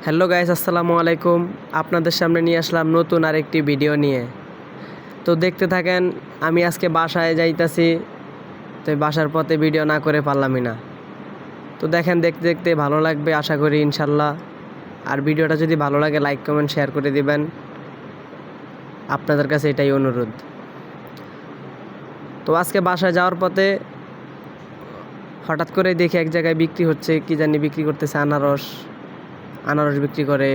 Hello guys, আসসালামু আলাইকুম। আপনাদের সামনে নিয়ে আসলাম নতুন আরেকটি ভিডিও নিয়ে। তো দেখতে থাকেন। আমি আজকে বাসায় যাইতাছি, তো বাসার পথে ভিডিও না করে পারলামই না। তো দেখেন, দেখতে দেখতে ভালো লাগবে আশা করি ইনশাল্লাহ। আর ভিডিওটা যদি ভালো লাগে লাইক কমেন্ট শেয়ার করে দিবেন, আপনাদের কাছে এটাই অনুরোধ। তো আজকে বাসায় যাওয়ার পথে হঠাৎ করে দেখি এক জায়গায় বিক্রি হচ্ছে, কি জানি বিক্রি করতেছে আনারস বিক্রি করে।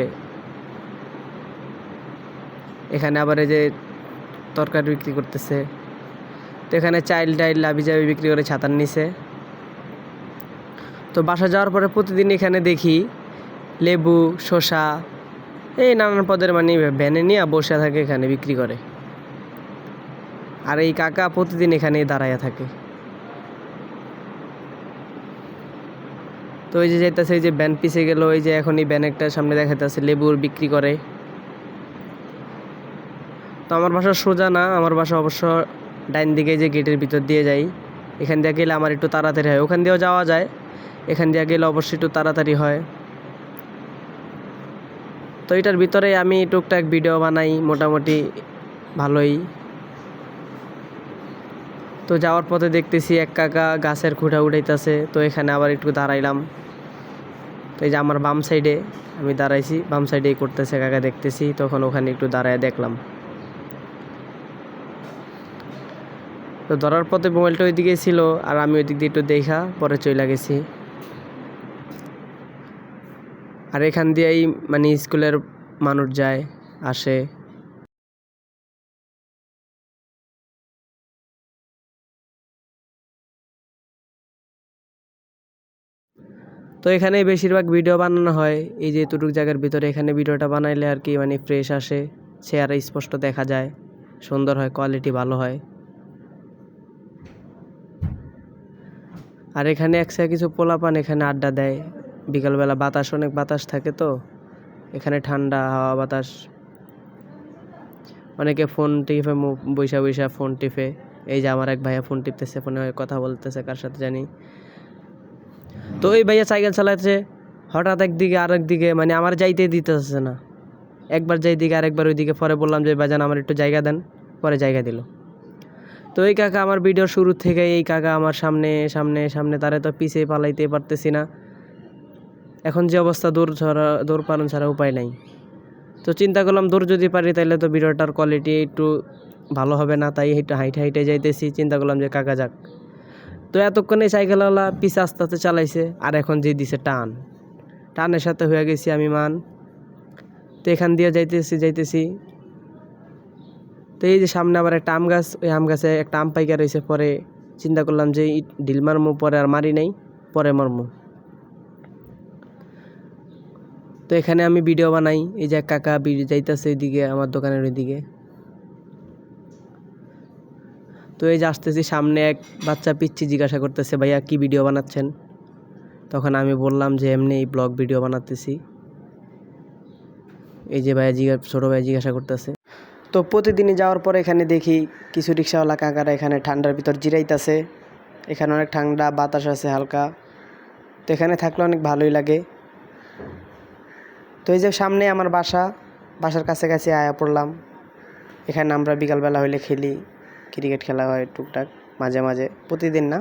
এখানে আবার এই যে তরকারি বিক্রি করতেছে। তো এখানে চাইল টাইল লাবি বিক্রি করে ছাতার নিচে। তো বাসা যাওয়ার পরে প্রতিদিন এখানে দেখি লেবু, শসা, এই নানান পদের মানে ভ্যানে নিয়ে বসে থাকে, এখানে বিক্রি করে। আর এই কাকা প্রতিদিন এখানেই দাঁড়াইয়া থাকে। তো ওই যে যাইতেছে, এই যে ভ্যান পিছে গেল, ওই যে এখন এই ভ্যান একটা সামনে দেখাইতেছে লেবুর বিক্রি করে। তো আমার বাসা সোজা না, আমার বাসা অবশ্য ডাইন দিকে যে গেটের ভিতর দিয়ে যাই। এখান দিয়ে গেলে আমার একটু তাড়াতাড়ি হয়, ওখান দিয়েও যাওয়া যায়, এখান দিয়ে গেলে অবশ্যই একটু তাড়াতাড়ি হয়। তো এটার ভিতরে আমি টুকটাক ভিডিও বানাই মোটামুটি ভালোই। তো যাওয়ার পথে দেখতেছি এক কাকা গাছের খুঁটা উঠাইতেছে। তো এখানে আবার একটু দাঁড়াইলাম। তো এই যে আমার বাম সাইডে আমি দাঁড়াইছি, বাম সাইডেই করতেছে কাকা, দেখতেছি। তখন ওখানে একটু দাঁড়ায় দেখলাম। তো ধরার পথে মোবাইলটা ওইদিকে ছিল, আর আমি ওই দিক দিয়ে একটু দেখা পরে চলে গেছি। আর এখান দিয়েই মানে স্কুলের মানুষ যায় আসে। তো এখানে বেশিরভাগ ভিডিও বানানো হয় এই যে এতটুক জায়গার ভিতরে। এখানে ভিডিওটা বানাইলে আর কি মানে ফ্রেশ আসে, চেহারা স্পষ্ট দেখা যায়, সুন্দর হয়, কোয়ালিটি ভালো হয়। আর এখানে একসাথে কিছু পোলাপান এখানে আড্ডা দেয় বিকালবেলা। বাতাস, অনেক বাতাস থাকে, তো এখানে ঠান্ডা হাওয়া বাতাস। অনেকে ফোন টিপে, বৈশা বৈশা ফোন টিপে। এই যে আমার এক ভাইয়া ফোন টিপতেছে, ফোনে কথা বলতেছে কার সাথে জানি। তো ওই ভাইয়া সাইকেল চালাচ্ছে, হঠাৎ একদিকে আরেক দিকে মানে আমার যাইতে দিতেছে না। একবার যাই দিকে আরেকবার ওই দিকে। পরে বললাম যে ভাইজান আমার একটু জায়গা দেন, পরে জায়গা দিল। তো এই কাকা আমার ভিডিওর শুরু থেকে এই কাকা আমার সামনে সামনে সামনে, তারে তো পিছিয়ে পালাইতে পারতেছি না। এখন যে অবস্থা, দৌড় পালন ছাড়া উপায় নাই। তো চিন্তা করলাম দৌড় যদি পারি তাহলে তো ভিডিওটার কোয়ালিটি একটু ভালো হবে না, তাই একটু হাইটে হাইটে যাইতেছি। চিন্তা করলাম যে কাকা যাক। তো এতক্ষণে সাইকেলওয়ালা পিছে আস্তে আস্তে চালাইছে, আর এখন যে দিছে টানের সাথে হয়ে গেছি আমি মান। তো এখান দিয়ে যাইতেছি। তো এই যে সামনে আবার একটা আম গাছ, ওই আম গাছে একটা আম পাইকা রয়েছে। পরে চিন্তা করলাম যে ঢিল মারমু, পরে আর মারি নাই, পরে মারমু। তো এখানে আমি ভিডিও বানাই। এই যে কাকা যাইতেছে ওইদিকে আমার দোকানের ওইদিকে। তো এই যে আসতেছি, সামনে এক বাচ্চা পিচ্ছি জিজ্ঞাসা করতেছে ভাইয়া কি ভিডিও বানাচ্ছেন। তখন আমি বললাম যে এমনি এই ব্লগ ভিডিও বানাতেছি। এই যে ছোটো ভাই জিজ্ঞাসা করতেছে। তো প্রতিদিনই যাওয়ার পরে এখানে দেখি কিছু রিক্সাওয়ালা কাকারা এখানে ঠান্ডার ভিতর জিরাইতেছে। এখানে অনেক ঠান্ডা বাতাস আছে হালকা, তো এখানে থাকলে অনেক ভালোই লাগে। তো এই যে সামনে আমার বাসার কাছে আয়া পড়লাম। এখানে আমরা বিকালবেলা হইলে খেলি, ক্রিকেট খেলা হয় টুকটাক মাঝে মাঝে, প্রতিদিন না।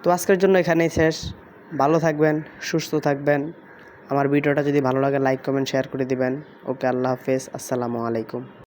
তো আজকের জন্য এখানেই শেষ। ভালো থাকবেন, সুস্থ থাকবেন। আমার ভিডিওটা যদি ভালো লাগে লাইক কমেন্ট শেয়ার করে দিবেন। ওকে, আল্লাহ হাফেজ, আসসালামু আলাইকুম।